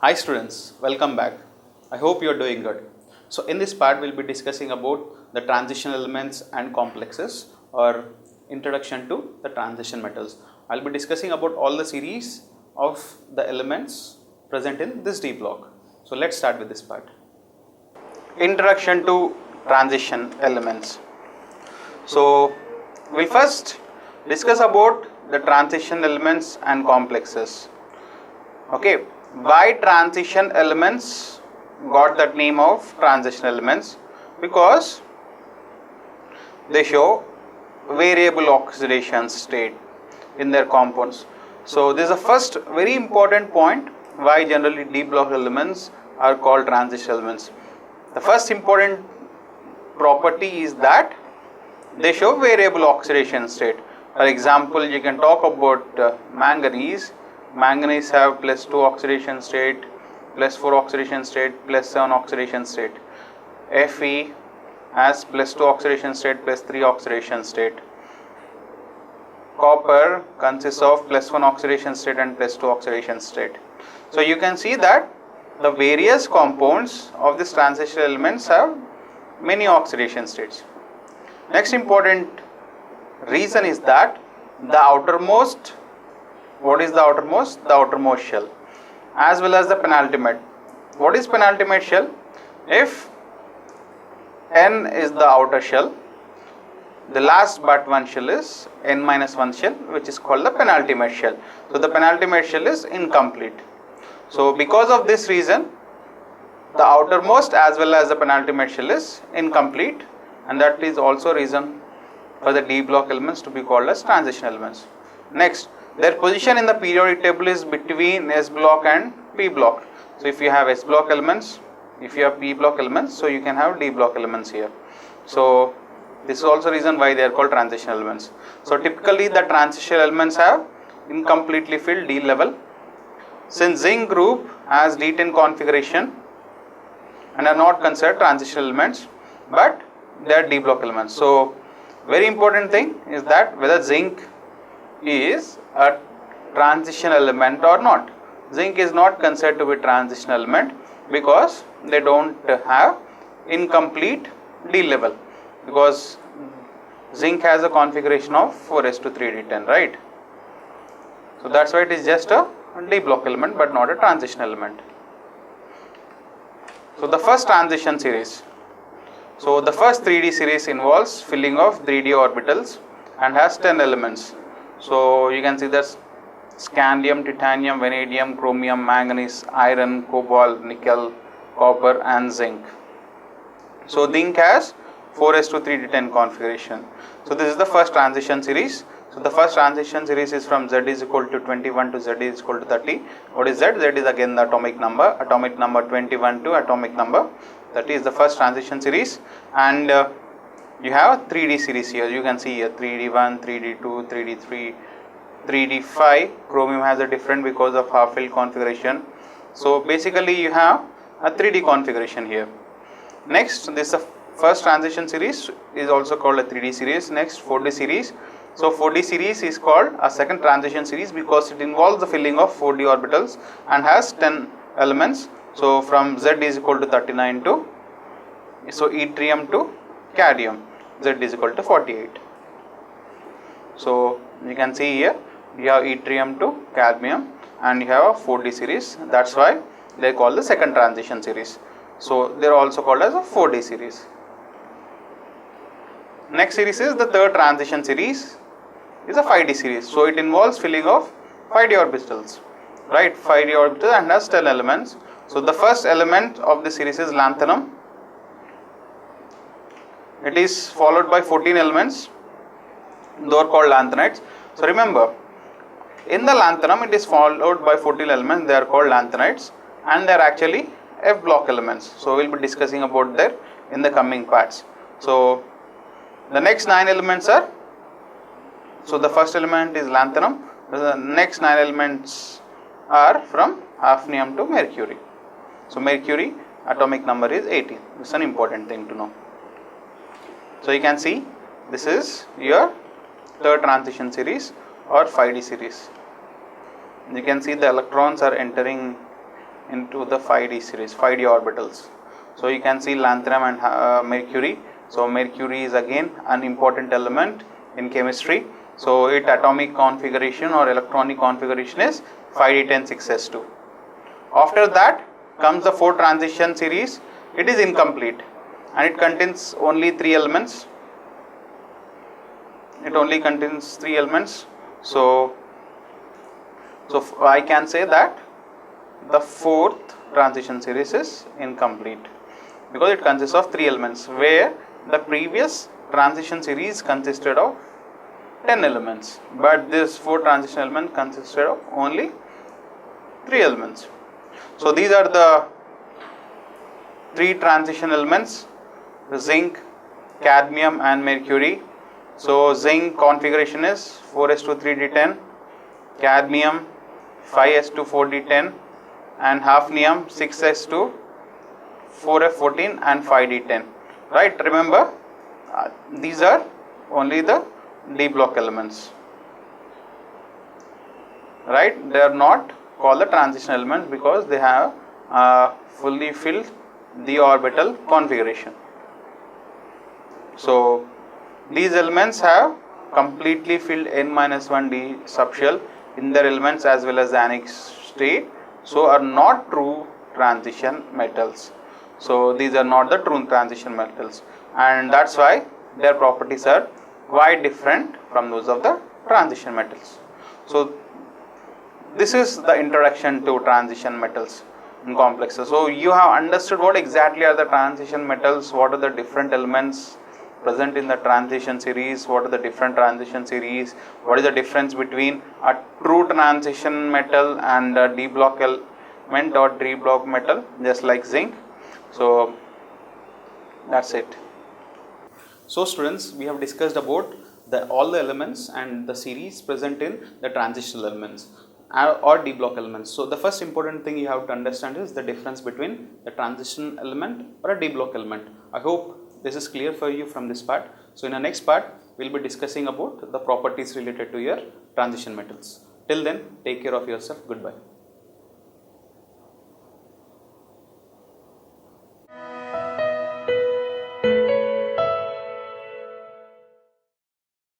Hi students, welcome back. I hope you are doing good. So in this part we will be discussing about the transition elements and complexes or introduction to the transition metals. I will be discussing about all the series of the elements present in this D block. So let's start with this part. Introduction to transition elements. So we'll first discuss about the transition elements and complexes. Okay, why transition elements got that name of transition elements? Because they show variable oxidation state in their compounds. So this is the first very important point why generally D block elements are called transition elements. The first important property is that they show variable oxidation state. For example, you can talk about manganese. Manganese have plus 2 oxidation state, plus 4 oxidation state, plus 7 oxidation state. Fe has plus 2 oxidation state, plus 3 oxidation state. Copper consists of plus 1 oxidation state and plus 2 oxidation state. So you can see that the various compounds of these transition elements have many oxidation states. Next important reason is that the outermost, what is the outermost? The outermost shell, as well as the penultimate. What is penultimate shell? If N is the outer shell, the last but one shell is N minus 1 shell, which is called the penultimate shell. So the penultimate shell is incomplete. So because of this reason, the outermost as well as the penultimate shell is incomplete, and that is also reason for the D block elements to be called as transition elements. Next, their position in the periodic table is between S block and P block. So if you have S block elements, if you have P block elements, so you can have D block elements here. So this is also reason why they are called transition elements. So typically the transition elements have incompletely filled D level. Since zinc group has D10 configuration and are not considered transition elements, but they are D block elements. So very important thing is that whether zinc is a transition element or not. Zinc is not considered to be transition element because they don't have incomplete D level, because zinc has a configuration of 4s3d10, right? So that's why it is just a D block element but not a transition element. So the first transition series. So the first 3D series involves filling of 3D orbitals and has 10 elements. So you can see that scandium, titanium, vanadium, chromium, manganese, iron, cobalt, nickel, copper and zinc. So zinc has 4s3d10 configuration. So this is the first transition series. So the first transition series is from Z is equal to 21 to Z is equal to 30. What is Z? Z is again the atomic number 21 to atomic number 30 is the first transition series, and you have a 3D series here. You can see here 3D1, 3D2, 3D3, 3D5. Chromium has a different because of half filled configuration. So basically you have a 3D configuration here. Next, this first transition series is also called a 3D series. Next, 4D series. So 4D series is called a second transition series because it involves the filling of 4D orbitals and has 10 elements. So from Z is equal to 39 to, so yttrium to cadmium, Z is equal to 48. So you can see here you have yttrium to cadmium and you have a 4D series. That's why they call the second transition series. So they are also called as a 4D series. Next series is the third transition series, is a 5D series. So it involves filling of 5D orbitals, right? 5D orbitals and has 10 elements. So the first element of the series is lanthanum. It is followed by 14 elements. Those are called lanthanides. So remember, in the lanthanum it is followed by 14 elements. They are called lanthanides and they are actually F block elements. So we will be discussing about that in the coming parts. So the next 9 elements are, so the first element is lanthanum. The next 9 elements are from hafnium to mercury. So mercury atomic number is 18. This is an important thing to know. So you can see this is your third transition series or 5D series. You can see the electrons are entering into the 5d series, 5d orbitals. So you can see lanthanum and mercury. So mercury is again an important element in chemistry. So its atomic configuration or electronic configuration is 5d10 6s2. After that comes the 4 transition series. It is incomplete and it contains only 3 elements. It only contains 3 elements. So I can say that the 4th transition series is incomplete because it consists of 3 elements, where the previous transition series consisted of 10 elements, but this 4 transition element consisted of only 3 elements. So these are the 3 transition elements: zinc, cadmium and mercury. So zinc configuration is 4s2 3d10, cadmium 5s2 4d10 and hafnium 6s2 4f14 and 5d10. Right, remember these are only the d block elements. Right, they are not called the transition elements because they have fully filled the orbital configuration. So these elements have completely filled n-1 DSubshell in their elements as well as the annexed state, so are not true transition metals. So these are not the true transition metals, and that's why their properties are quite different from those of the transition metals. So this is the introduction to transition metals in complexes. So you have understood what exactly are the transition metals, what are the different elements present in the transition series, what are the different transition series, what is the difference between a true transition metal and a d block element or d block metal, just like zinc. So that's it. So students, we have discussed about all the elements and the series present in the transitional elements or d block elements. So the first important thing you have to understand is the difference between the transition element or a d block element. I hope this is clear for you from this part. So in the next part, we will be discussing about the properties related to your transition metals. Till then, take care of yourself. Goodbye.